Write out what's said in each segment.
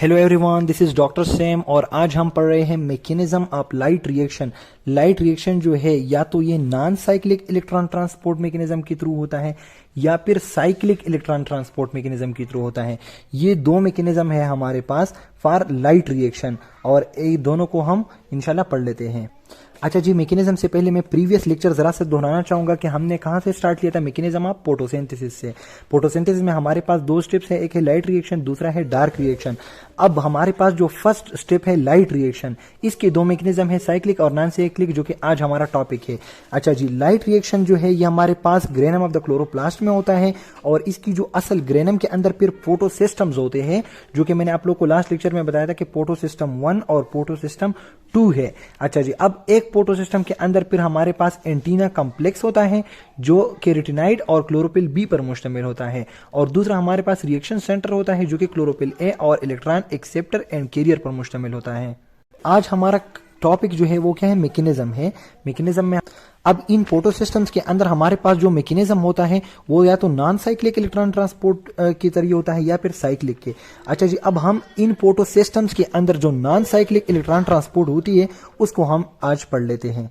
Hello everyone, this is doctor same और आज हम पढ़ रहे हैं mechanism of light reaction. Light reaction जो है या तो ये non cyclic electron transport mechanism के थ्रू होता है या फिर साइक्लिक इलेक्ट्रॉन ट्रांसपोर्ट मैकेनिज्म के थ्रू होता है। ये दो मैकेनिज्म है हमारे पास फॉर लाइट रिएक्शन और ये दोनों को हम इंशाल्लाह पढ़ लेते हैं। अच्छा जी, मैकेनिज्म से पहले मैं प्रीवियस लेक्चर जरा से दोहराना चाहूंगा कि हमने कहां से स्टार्ट किया था। मैकेनिज्म ऑफ फोटोसिंथेसिस से। फोटोसिंथेसिस में हमारे पास दो स्टेप्स है, एक है लाइट रिएक्शन, दूसरा है डार्क रिएक्शन। अब हमारे पास जो फर्स्ट स्टेप है लाइट रिएक्शन, इसके दो मैकेनिज्म है, साइक्लिक और नॉन साइक्लिक, जो कि आज हमारा टॉपिक है। अच्छा जी, लाइट रिएक्शन जो है ये हमारे पास ग्रेनम ऑफ द क्लोरोप्लास्ट में होता है और इसकी जो असल ग्रेनम के अंदर फिर फोटोसिस्टम्स होते हैं, जो कि मैंने आप लोग को लास्ट लेक्चर में बताया था कि फोटोसिस्टम 1 और फोटोसिस्टम 2 है। अच्छा जी, अब एक फोटोसिस्टम के अंदर फिर हमारे पास एंटीना कॉम्प्लेक्स होता है जो कि रेटिनाइड और क्लोरोफिल बी पर मुश्तमिल होता है और दूसरा हमारे पास रिएक्शन सेंटर होता है जो कि क्लोरोफिल ए और इलेक्ट्रॉन एक्सेप्टर एंड कैरियर पर मुश्तमिल होता है। आज हमारा टॉपिक जो है वो क्या है, मैकेनिज्म है। मैकेनिज्म में अब इन फोटो सिस्टम्स के अंदर हमारे पास जो मैकेनिज्म होता है वो या तो नॉन साइक्लिक इलेक्ट्रॉन ट्रांसपोर्ट के जरिए होता है या फिर साइक्लिक के। अच्छा जी, अब हम इन फोटो सिस्टम्स के अंदर जो नॉन साइक्लिक इलेक्ट्रॉन ट्रांसपोर्ट होती है उसको हम आज पढ़ लेते हैं।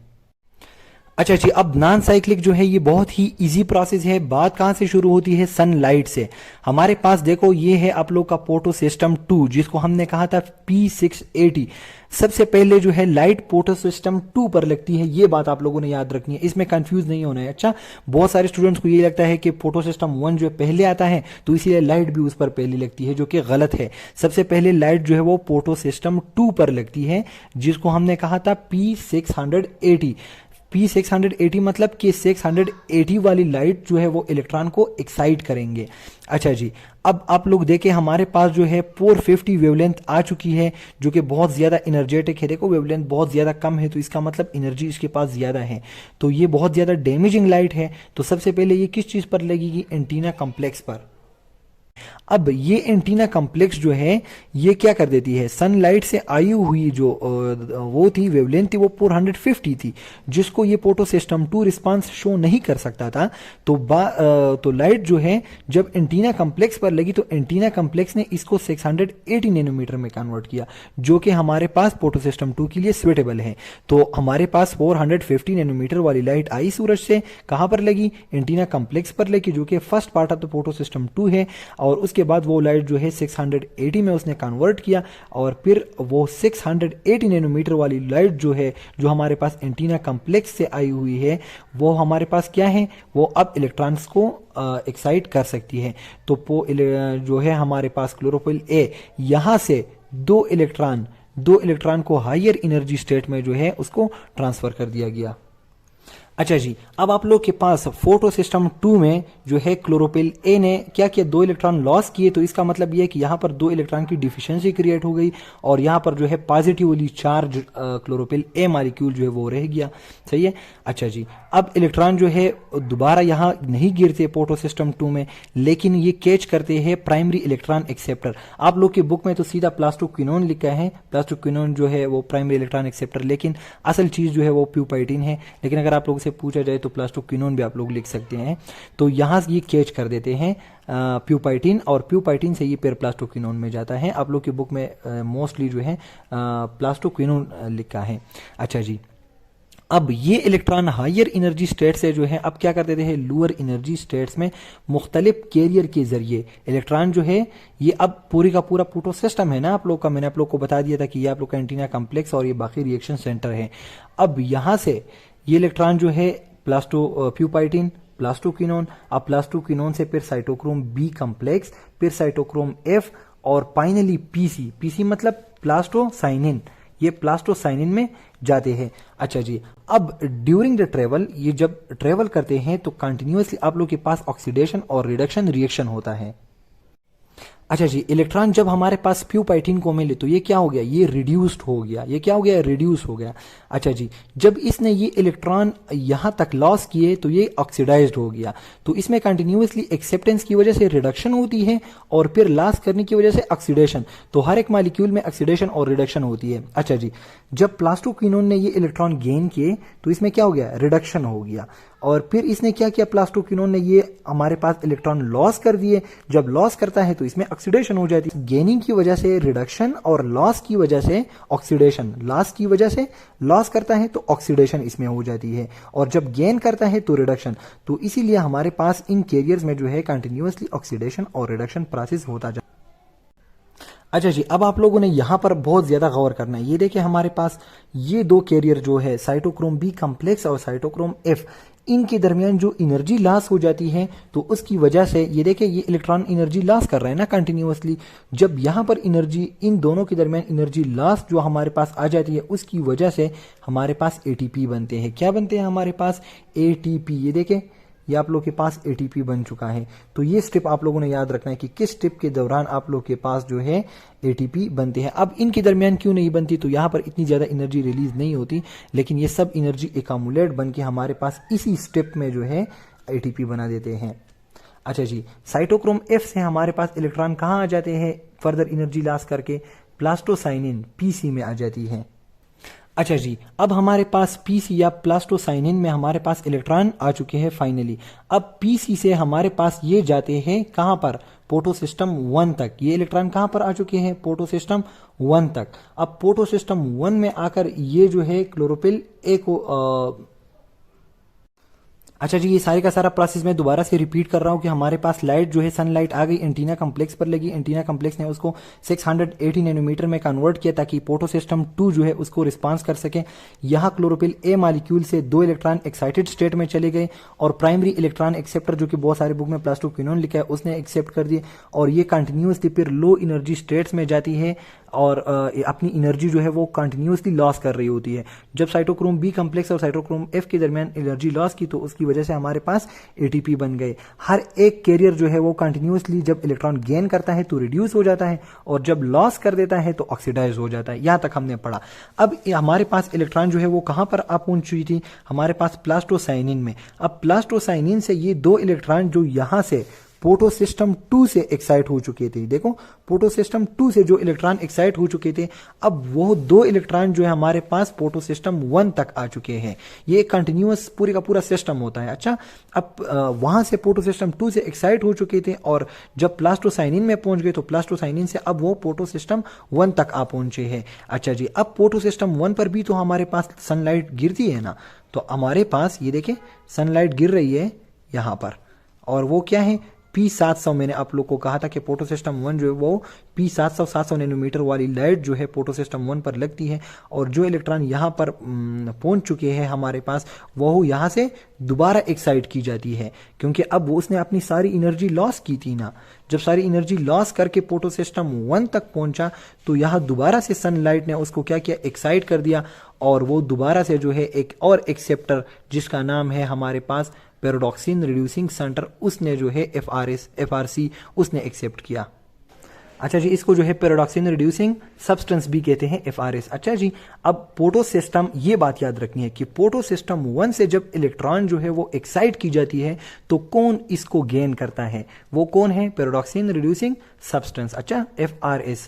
अच्छा जी, अब नॉन साइक्लिक जो है ये बहुत ही इजी प्रोसेस है। बात कहां से शुरू होती है, सनलाइट से। हमारे पास देखो ये है आप लोग का फोटो सिस्टम 2 जिसको हमने कहा था P680। सबसे पहले जो है लाइट फोटो सिस्टम 2 पर लगती है, ये बात आप लोगों ने याद रखनी है, इसमें कंफ्यूज नहीं होना है। अच्छा, बहुत सारे स्टूडेंट्स को ये लगता है कि फोटो सिस्टम 1 जो है पहले आता है तो इसीलिए लाइट भी उस पर पहले लगती है, जो कि गलत है। सबसे पहले लाइट जो है वो फोटो सिस्टम 2 पर लगती है जिसको हमने कहा था P680। P680 मतलब कि 680 वाली लाइट जो है वो इलेक्ट्रॉन को एक्साइट करेंगे। अच्छा जी, अब आप लोग देखें हमारे पास जो है 450 वेवलेंथ आ चुकी है जो कि बहुत ज्यादा एनर्जेटिक है। देखो वेवलेंथ बहुत ज्यादा कम है तो इसका मतलब एनर्जी इसके पास ज्यादा है, तो ये बहुत ज्यादा डैमेजिंग लाइट है। तो सबसे पहले ये किस चीज पर लगेगी, एंटीना कॉम्प्लेक्स पर। अब ये एंटीना कॉम्प्लेक्स जो है ये क्या कर देती है, सनलाइट से आई हुई जो वो थी वेवलेंथ थी वो 450 थी जिसको ये फोटो सिस्टम 2 रिस्पांस शो नहीं कर सकता था। तो लाइट जो है जब एंटीना कॉम्प्लेक्स पर लगी तो एंटीना कॉम्प्लेक्स ने इसको 680 नैनोमीटर में कन्वर्ट किया जो कि हमारे पास फोटो सिस्टम 2 के लिए स्वेटेबल है। तो हमारे पास 450 नैनोमीटर वाली लाइट आई सूरज से, कहां पर लगी, एंटीना कॉम्प्लेक्स पर लगी जो कि first part of the photo system 2 है। और उसके बाद वो लाइट जो है 680 में उसने कन्वर्ट किया और फिर वो 680 नैनोमीटर वाली लाइट जो है जो हमारे पास एंटीना कॉम्प्लेक्स से आई हुई है वो हमारे पास क्या है, वो अब इलेक्ट्रॉन्स को एक्साइट कर सकती है। तो जो है हमारे पास क्लोरोफिल ए, यहां से दो इलेक्ट्रॉन को हायर एनर्जी स्टेट में जो है उसको ट्रांसफर कर दिया गया। अच्छा जी, अब आप लोग के पास फोटो सिस्टम 2 में जो है क्लोरोफिल ए ने क्या किया, 2 इलेक्ट्रॉन लॉस किए, तो इसका मतलब ये है कि यहां पर 2 इलेक्ट्रॉन की डिफिशियंसी क्रिएट हो गई और यहां पर जो है positively charge chlorophyll A molecule जो है वो रह गया। सही है। अच्छा जी, अब इलेक्ट्रॉन जो है दोबारा यहां नहीं गिरते फोटो सिस्टम 2 में, लेकिन ये कैच करते हैं प्राइमरी इलेक्ट्रॉन एक्सेप्टर। आप लोग की बुक में तो सीधा प्लास्टोक्विनोन लिखा है, प्लास्टोक्विनोन जो है वो प्राइमरी इलेक्ट्रॉन एक्सेप्टर, लेकिन असल चीज जो है वो प्यूपाइटिन है। लेकिन अगर आप लोग से पूछा जाए तो प्लास्टोक्विनोन भी आप लोग लिख सकते हैं। तो यहां ये कैच कर देते हैं प्यूपाइटिन और प्यूपाइटिन से ये फिर प्लास्टोक्विनोन में जाता है। आप लोग की बुक में मोस्टली जो है प्लास्टोक्विनोन लिखा है। अच्छा जी, अब ये इलेक्ट्रॉन हायर एनर्जी स्टेट से जो है अब क्या कर देते हैं, लोअर एनर्जी स्टेट्स में मुख्तलिफ कैरियर के जरिए इलेक्ट्रॉन जो है ये अब पूरी का पूरा फोटो सिस्टम है ना आप लोग का, मैंने आप लोग को बता दिया था कि ये आप लोग का एंटीना कॉम्प्लेक्स और ये बाकी रिएक्शन सेंटर है। अब यहां से ये इलेक्ट्रॉन जो है प्यूपाइटिन, प्लास्टोक्विनोन, अब प्लास्टोक्विनोन से फिर साइटोक्रोम बी कॉम्प्लेक्स, फिर साइटोक्रोम एफ और फाइनली पीसी मतलब प्लास्टोसाइनिन, ये प्लास्टोसाइनिन में जाते हैं। अच्छा जी, अब ड्यूरिंग द ट्रेवल, ये जब ट्रेवल करते हैं तो कंटिन्यूअसली आप लोग के पास ऑक्सीडेशन और रिडक्शन रिएक्शन होता है। अच्छा जी, इलेक्ट्रॉन जब हमारे पास प्यूपाइटिन को मिले तो ये क्या हो गया, ये रिड्यूस्ड हो गया, ये क्या हो गया, रिड्यूस हो गया। अच्छा जी, जब इसने ये इलेक्ट्रॉन यहां तक लॉस किए तो ये ऑक्सीडाइज्ड हो गया। तो इसमें कंटिन्यूअसली एक्सेप्टेंस की वजह से रिडक्शन होती है और फिर लॉस करने की वजह से ऑक्सीडेशन। तो हर एक मॉलिक्यूल में ऑक्सीडेशन और रिडक्शन होती है। अच्छा जी, जब प्लास्टोक्विनोन ने ये इलेक्ट्रॉन गेन किए तो इसमें क्या हो गया, रिडक्शन हो गया। और फिर इसने क्या किया, प्लास्टोक्विनोन ने ये हमारे पास इलेक्ट्रॉन लॉस कर दिए। जब लॉस करता है तो इसमें ऑक्सीडेशन हो जाती है। गेनिंग की वजह से रिडक्शन और लॉस की वजह से ऑक्सीडेशन, लॉस की वजह से लॉस करता है तो ऑक्सीडेशन इसमें हो जाती है, और जब गेन करता है तो रिडक्शन। तो इसीलिए हमारे पास इन कैरियर्स में जो है कंटिन्यूअसली ऑक्सीडेशन और रिडक्शन प्रोसेस होता जाता है। अच्छा जी, अब आप लोगों ने यहां पर बहुत ज्यादा गौर करना है। ये देखिए हमारे पास ये दो कैरियर जो है साइटोक्रोम बी कॉम्प्लेक्स और साइटोक्रोम एफ, इनके दरमियान जो एनर्जी लॉस हो जाती है तो उसकी वजह से ये देखिए ये इलेक्ट्रॉन एनर्जी लॉस कर रहे हैं ना कंटिन्यूअसली। जब यहां पर एनर्जी, इन दोनों के दरमियान एनर्जी लॉस जो हमारे पास आ जाती है उसकी वजह से हमारे पास एटीपी बनते हैं। क्या बनते हैं हमारे पास? एटीपी। ये देखें ये आप लोग के पास एटीपी बन चुका है। तो ये स्टेप आप लोगों ने याद रखना है कि किस स्टेप के दौरान आप लोग के पास जो है एटीपी बनते हैं। अब इनके दरमियान क्यों नहीं बनती? तो यहां पर इतनी ज्यादा एनर्जी रिलीज नहीं होती, लेकिन ये सब एनर्जी एकामुलेट बन के हमारे पास इसी स्टेप में जो है एटीपी बना देते हैं। अच्छा जी, साइटोक्रोम एफ से हमारे पास इलेक्ट्रॉन कहां आ जाते हैं फर्दर एनर्जी लॉस करके? प्लास्टोसाइनिन पीसी में आ जाती है। अच्छा जी, अब हमारे पास पीसी या प्लास्टोसाइनिन में हमारे पास इलेक्ट्रॉन आ चुके हैं फाइनली। अब पीसी से हमारे पास ये जाते हैं कहां पर? फोटोसिस्टम 1 तक। ये इलेक्ट्रॉन कहां पर आ चुके हैं? फोटोसिस्टम 1 तक। अब फोटोसिस्टम 1 में आकर ये जो है क्लोरोफिल ए को अच्छा जी, ये सारे का सारा प्रोसेस मैं दोबारा से रिपीट कर रहा हूं कि हमारे पास लाइट जो है सनलाइट आ गई, एंटीना कम्प्लेक्स पर लगी। एंटीना कम्प्लेक्स ने उसको 680 नैनोमीटर में कन्वर्ट किया ताकि फोटोसिस्टम 2 जो है उसको रिस्पांस कर सके। यहां क्लोरोफिल ए मॉलिक्यूल से 2 इलेक्ट्रॉन एक्साइटेड स्टेट में चले गए और प्राइमरी इलेक्ट्रॉन एक्सेप्टर जो कि बहुत सारे बुक में प्लास्टोक्विनोन लिखा है उसने एक्सेप्ट कर दिए, और ये कंटिन्यूसली फिर लो एनर्जी स्टेट्स में जाती है और अपनी एनर्जी जो है वो कंटिन्यूसली लॉस कर रही होती है। जब साइटोक्रोम बी कम्प्लेक्स और साइटोक्रोम एफ के दरमियान एनर्जी लॉस की तो उसकी वजह से हमारे पास एटीपी बन गए। हर एक कैरियर जो है वो कंटिन्यूसली जब इलेक्ट्रॉन गेन करता है तो रिड्यूस हो जाता है, और जब लॉस कर देता है तो ऑक्सीडाइज हो जाता है। यहां तक हमने पढ़ा। अब हमारे पास इलेक्ट्रॉन जो है वो कहां पर आ पहुंच चुकी थी? हमारे पास प्लास्टोसाइनिन में। अब प्लास्टोसाइनिन से ये 2 इलेक्ट्रॉन जो यहां से फोटोसिस्टम 2 से एक्साइट हो चुके थे, देखो फोटोसिस्टम 2 से जो इलेक्ट्रॉन एक्साइट हो चुके थे, अब वो 2 इलेक्ट्रॉन जो है हमारे पास फोटोसिस्टम 1 तक आ चुके हैं। ये एक कंटिन्यूअस पूरे का पूरा सिस्टम होता है। अच्छा, अब वहां से फोटोसिस्टम 2 से एक्साइट हो चुके थे और जब प्लास्टोसाइनिन में पहुंच गए तो प्लास्टोसाइनिन से अब वो फोटोसिस्टम 1 तक आ पहुंचे हैं। अच्छा जी, अब फोटोसिस्टम 1 पर भी तो हमारे पास सनलाइट गिरती है ना, तो हमारे पास ये देखें सनलाइट गिर रही है यहां पर, और वो क्या है? P700। मैंने आप लोग को कहा था कि फोटोसिस्टम 1 जो है वो P700 700 नैनोमीटर वाली लाइट जो है फोटोसिस्टम 1 पर लगती है, और जो इलेक्ट्रॉन यहाँ पर पहुंच चुके हैं हमारे पास वो यहाँ से दोबारा एक्साइट की जाती है, क्योंकि अब वो उसने अपनी सारी एनर्जी लॉस की थी ना। जब सारी एनर्जी लॉस करके फोटोसिस्टम 1 तक पहुंचा तो यहाँ दोबारा से सनलाइट ने उसको क्या किया? एक्साइट कर दिया, और वो दोबारा से जो है एक और एक्सेप्टर जिसका नाम है हमारे पास पैराडॉक्सिन रिड्यूसिंग सेंटर, उसने जो है FRC उसने एक्सेप्ट किया। अच्छा जी, इसको जो है पैराडॉक्सिन रिड्यूसिंग सब्सटेंस भी कहते हैं, FRS। अच्छा जी, अब फोटोसिस्टम, ये बात याद रखनी है कि फोटोसिस्टम 1 से जब इलेक्ट्रॉन जो है वो एक्साइट की जाती है तो कौन इसको गेन करता है? वो कौन है? Pyridoxine reducing substance. अच्छा, FRS।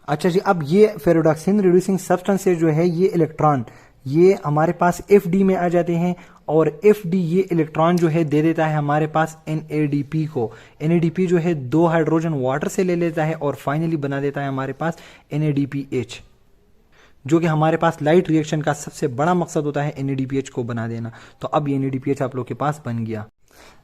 अच्छा जी, अब ये पैराडॉक्सिन रिड्यूसिंग सब्सटेंस से जो है ये इलेक्ट्रॉन ये हमारे पास FD में आ जाते हैं, और FD ये इलेक्ट्रॉन जो है दे देता है हमारे पास NADP को। NADP जो है 2 हाइड्रोजन वाटर से ले लेता है और फाइनली बना देता है हमारे पास NADPH, जो कि हमारे पास लाइट रिएक्शन का सबसे बड़ा मकसद होता है NADPH को बना देना। तो अब ये NADPH आप लोग के पास बन गया।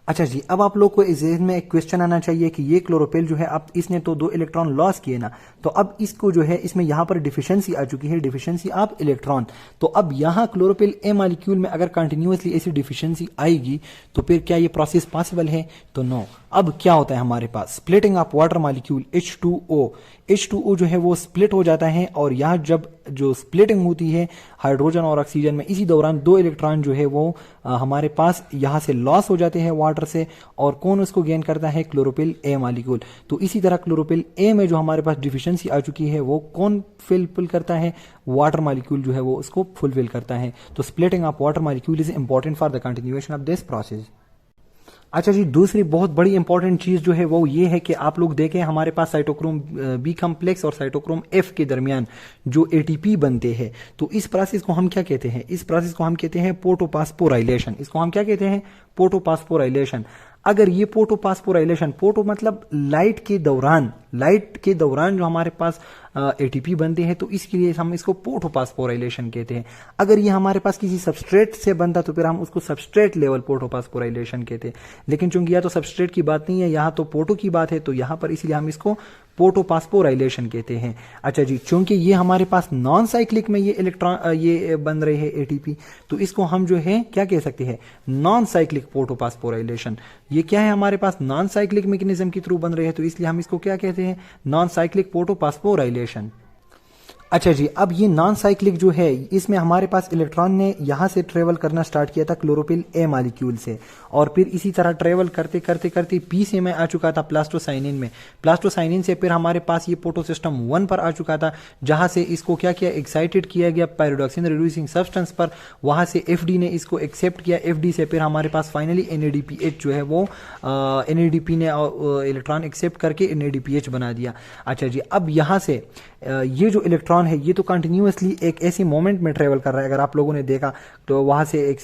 अच्छा जी, अब आप लोग को इस में एक क्वेश्चन आना चाहिए कि ये क्लोरोफिल जो है अब इसने तो 2 इलेक्ट्रॉन लॉस किए ना, तो अब इसको जो है इसमें यहां पर डिफिशियंसी आ चुकी है, डिफिशियंसी ऑफ इलेक्ट्रॉन। तो अब यहां क्लोरोफिल ए मॉलिक्यूल में अगर कंटिन्यूअसली ऐसी डिफिशियंसी आएगी तो फिर क्या ये प्रोसेस पॉसिबल है? तो नो। अब क्या होता है हमारे पास? Splitting of water molecule H2O जो है वो स्प्लिट हो जाता है, और यहाँ जब जो स्प्लिटिंग होती है हाइड्रोजन और ऑक्सीजन में, इसी दौरान 2 इलेक्ट्रॉन जो है वो हमारे पास यहाँ से लॉस हो जाते हैं वाटर से, और कौन उसको गेन करता है? Chlorophyll A molecule. तो इसी तरह क्लोरोफिल ए में जो हमारे पास डिफिशियंसी आ चुकी है वो कौन फुलफिल करता है? वाटर मॉलिक्यूल जो है वो उसको फुलफिल करता है। तो splitting of water molecule is important for the continuation of this process. अच्छा जी, दूसरी बहुत बड़ी इंपॉर्टेंट चीज जो है वो ये है कि आप लोग देखें हमारे पास साइटोक्रोम बी कॉम्प्लेक्स और साइटोक्रोम एफ के दरमियान जो एटीपी बनते हैं, तो इस प्रोसेस को हम क्या कहते हैं? इस प्रोसेस को हम कहते हैं पोटोफॉस्फोराइलेशन। इसको हम क्या कहते हैं? पोटोफॉस्फोराइलेशन। अगर ये फोटोफॉस्फोराइलेशन, फोटो मतलब लाइट के दौरान जो हमारे पास एटीपी बनते हैं, तो इसके लिए हम इसको फोटोफॉस्फोराइलेशन कहते हैं। अगर ये हमारे पास किसी सबस्ट्रेट से बनता तो फिर हम उसको सबस्ट्रेट लेवल फोटोफॉस्फोराइलेशन कहते हैं। लेकिन चूंकि यहाँ तो सबस्ट्रेट की बात नहीं है, यहाँ तो फोटो की बात है, तो यहाँ पर इसलिए हम इसको फोटोफॉस्फोराइलेशन कहते हैं। अच्छा जी, चूंकि ये हमारे पास नॉन साइक्लिक में ये इलेक्ट्रॉन ये बन रहे हैं एटीपी, तो इसको हम जो है क्या कह सकते हैं, नॉन साइक्लिक फोटोफॉस्फोराइलेशन। ये क्या है, हमारे पास नॉन साइक्लिक मैकेनिज्म के थ्रू बन रहे हैं, तो इसलिए हम इसको क्या कहते हैं, नॉन साइक्लिक फोटोफॉस्फोराइलेशन। अच्छा जी, अब ये नॉन साइक्लिक जो है, इसमें हमारे पास इलेक्ट्रॉन ने यहां से ट्रेवल करना स्टार्ट किया था क्लोरोफिल ए मॉलिक्यूल से, और फिर इसी तरह ट्रेवल करते करते करते पी से मैं आ चुका था प्लास्टोसाइनिन में। प्लास्टोसाइनिन से फिर हमारे पास ये फोटोसिस्टम 1 पर आ चुका था, जहां से इसको क्या किया, एक्साइटेड किया गया पायरोडॉक्सिन रिड्यूसिंग सब्सटेंस पर। वहां से एफडी ने इसको एक्सेप्ट किया, एफडी से फिर हमारे पास फाइनली एनएडीपीएच जो है वो एनएडीपी ने इलेक्ट्रॉन एक्सेप्ट करके एनएडीपीएच बना दिया। अच्छा जी, अब यहां से ये जो इलेक्ट्रॉन है ये तो कंटिन्यूअसली एक ऐसे मोमेंट में ट्रेवल कर रहा है। अगर आप लोगों ने देखा तो वहां से एक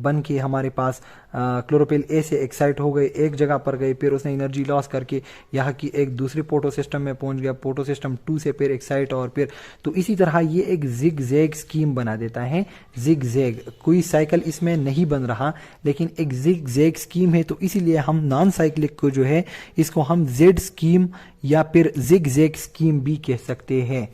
बन के हमारे पास क्लोरोफिल ए से एक्साइट हो गए, एक जगह पर गए, फिर उसने एनर्जी लॉस करके यहाँ की एक दूसरे फोटो सिस्टम में पहुंच गया, फोटो सिस्टम 2 से फिर एक्साइट, और फिर तो इसी तरह ये एक जिग जैग स्कीम बना देता है। जिग जैग कोई साइकिल इसमें नहीं बन रहा, लेकिन एक जिग जैग स्कीम है, तो इसीलिए हम नॉन साइक्लिक को जो है इसको हम जेड स्कीम या फिर जिग जैग स्कीम भी कह सकते हैं।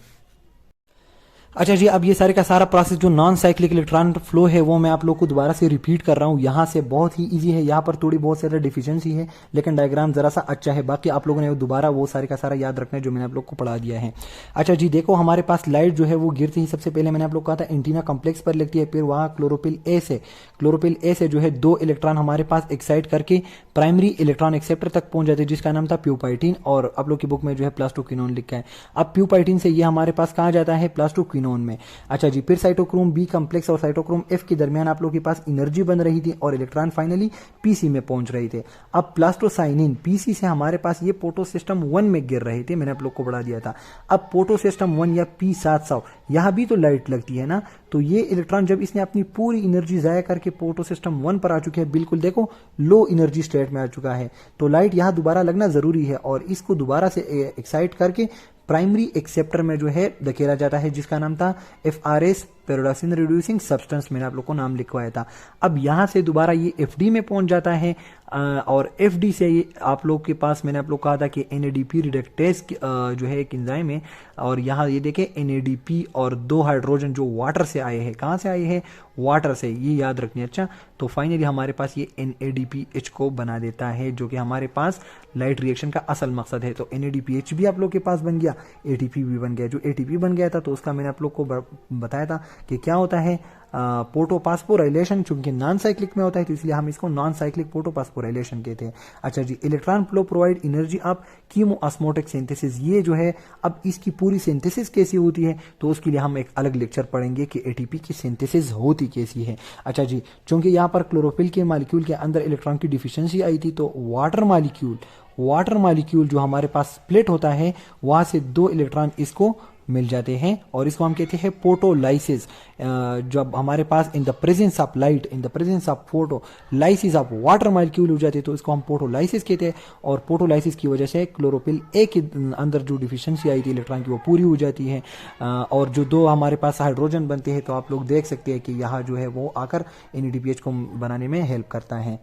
अच्छा जी, अब ये सारे का सारा प्रोसेस जो नॉन साइक्लिक इलेक्ट्रॉन फ्लो है वो मैं आप लोग को दोबारा से रिपीट कर रहा हूँ। यहाँ से बहुत ही इजी है, यहाँ पर थोड़ी बहुत ज़्यादा डिफिशियंसी है, लेकिन डायग्राम जरा सा अच्छा है। बाकी आप लोगों ने दोबारा वो सारे का सारा याद रखना है जो मैंने आप लोग को पढ़ा दिया है। अच्छा जी, देखो हमारे पास लाइट जो है वो गिरती ही सबसे पहले मैंने आप लोग कहा था एंटीना कॉम्प्लेक्स पर लगती है, फिर वहाँ क्लोरोफिल ए से जो है 2 इलेक्ट्रॉन हमारे पास एक्साइट करके प्राइमरी इलेक्ट्रॉन एक्सेप्टर तक पहुंच जाते हैं, जिसका नाम था प्यूपाइटिन, और आप लोग की बुक में जो है प्लास्टोक्विनोन लिखा है। अब प्यूपाइटिन से ये हमारे पास कहाँ जाता है, प्लास्टोक्विनोन में। अच्छा जी, फिर साइटोक्रोम बी कॉम्प्लेक्स और साइटोक्रोम एफ के दरमियान आप लोगों के पास एनर्जी बन रही थी और इलेक्ट्रॉन फाइनली पीसी में पहुंच रहे थे। अब प्लास्टोसाइनिन पीसी से हमारे पास ये फोटो सिस्टम 1 में गिर रहे थे, मैंने आप लोग को बढ़ा दिया था। अब फोटो सिस्टम 1 या P700 यहां भी तो लाइट लगती है ना, तो ये इलेक्ट्रॉन जब इसने अपनी पूरी एनर्जी जाया करके फोटो सिस्टम 1 पर आ चुके हैं, बिल्कुल देखो लो एनर्जी स्टेट में आ चुका है, तो लाइट यहां दोबारा लगना जरूरी है, और इसको दोबारा से एक्साइट करके प्राइमरी एक्सेप्टर में जो है धकेला जाता है, जिसका नाम था FRS पैरोडॉक्सिन रिड्यूसिंग सब्सटेंस, मैंने आप लोग को नाम लिखवाया था। अब यहां से दोबारा ये FD में पहुंच जाता है, और FD से ये आप लोग के पास मैंने आप लोग कहा था कि NADP रिडक्टेज जो है एक एंजाइम है, और यहाँ ये देखें NADP और 2 हाइड्रोजन जो वाटर से आए हैं, कहाँ से आए हैं, वाटर से, ये याद रखनी। अच्छा, तो फाइनली हमारे पास ये NADPH को बना देता है, जो कि हमारे पास लाइट रिएक्शन का असल मकसद है। तो NADPH भी आप लोग के पास बन गया, ATP भी बन गया। जो ATP बन गया था तो उसका मैंने आप लोग को बताया था कि क्या होता है, फोटोफॉस्फोराइलेशन। चूंकि नॉन साइक्लिक में होता है तो इसलिए हम इसको नॉन साइक्लिक फोटोफॉस्फोराइलेशन कहते हैं। अच्छा जी, electron flow provide energy of chemiosmotic synthesis, ये जो है अब इसकी पूरी सिंथेसिस कैसी होती है, तो उसके लिए हम एक अलग लेक्चर पढ़ेंगे कि एटीपी की सिंथेसिस होती कैसी है। अच्छा जी, चूंकि यहाँ पर क्लोरोफिल के मॉलिक्यूल के अंदर इलेक्ट्रॉन की डिफिशियंसी आई थी, तो वाटर मॉलिक्यूल जो हमारे पास स्प्लिट होता है, वहां से 2 इलेक्ट्रॉन इसको मिल जाते हैं, और इसको हम कहते हैं फोटोलाइसिस। जब हमारे पास in the presence of light, in the presence of photolysis of water molecule हो जाते हैं, तो इसको हम फोटोलाइसिस कहते हैं। और फोटोलाइसिस की वजह से क्लोरोफिल ए के अंदर जो डिफिशियंसी आई थी इलेक्ट्रॉन की, वो पूरी हो जाती है, और जो 2 हमारे पास हाइड्रोजन बनते हैं, तो आप लोग देख सकते हैं कि यहाँ जो है वो आकर NADPH को बनाने में हेल्प करता है।